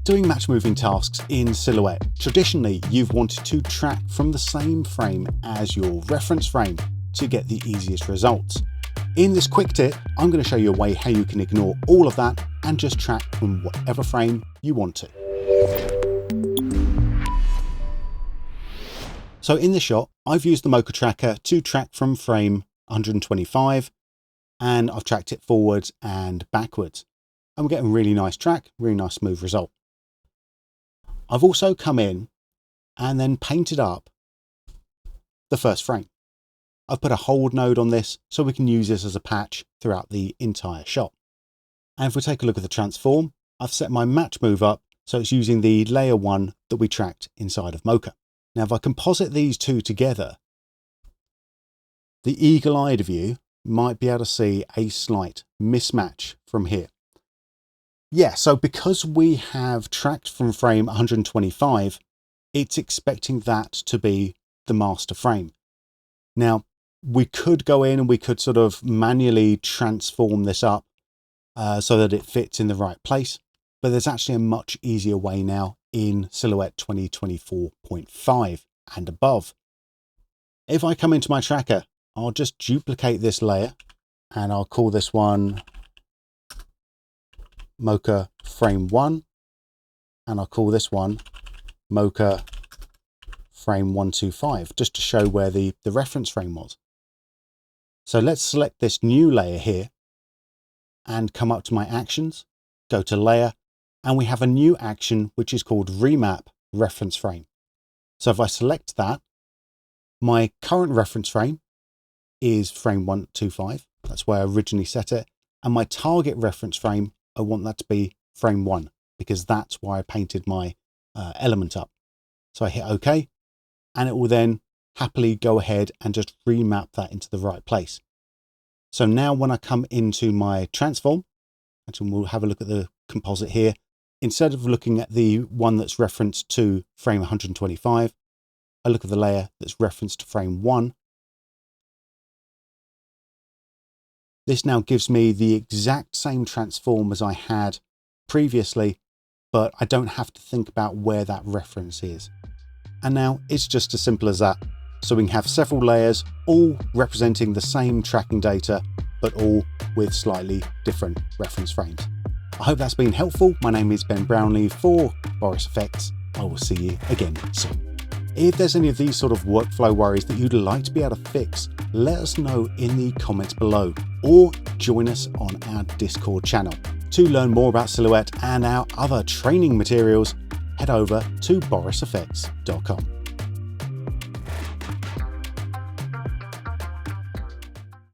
Doing match moving tasks in Silhouette. Traditionally, you've wanted to track from the same frame as your reference frame to get the easiest results. In this quick tip, I'm going to show you a way how you can ignore all of that and just track from whatever frame you want to. So in this shot, I've used the Mocha tracker to track from frame 125, and I've tracked it forwards and backwards. And we're getting a really nice track, really nice smooth result. I've also come in and then painted up the first frame. I've put a hold node on this so we can use this as a patch throughout the entire shot. And if we take a look at the transform, I've set my match move up so it's using the layer 1 that we tracked inside of Mocha. Now if I composite these two together, the eagle-eyed of you might be able to see a slight mismatch from here. Yeah, so because we have tracked from frame 125, it's expecting that to be the master frame. Now, we could go in and we could sort of manually transform this up so that it fits in the right place, but there's actually a much easier way now in Silhouette 2024.5 and above. If I come into my tracker, I'll just duplicate this layer and I'll call this one Mocha frame 1, and I'll call this one Mocha frame 125, just to show where the reference frame was. So let's select this new layer here and come up to my actions, go to layer, and we have a new action which is called remap reference frame. So if I select that, my current reference frame is frame 125. That's where I originally set it. And my target reference frame, I want that to be frame 1 because that's why I painted my element up. So I hit OK, and it will then happily go ahead and just remap that into the right place. So now when I come into my transform, actually we'll have a look at the composite here. Instead of looking at the one that's referenced to frame 125, I look at the layer that's referenced to frame 1. This now gives me the exact same transform as I had previously, but I don't have to think about where that reference is. And now it's just as simple as that. So we can have several layers, all representing the same tracking data, but all with slightly different reference frames. I hope that's been helpful. My name is Ben Brownlee for Boris FX. I will see you again soon. If there's any of these sort of workflow worries that you'd like to be able to fix, let us know in the comments below, or join us on our Discord channel. To learn more about Silhouette and our other training materials, head over to borisfx.com.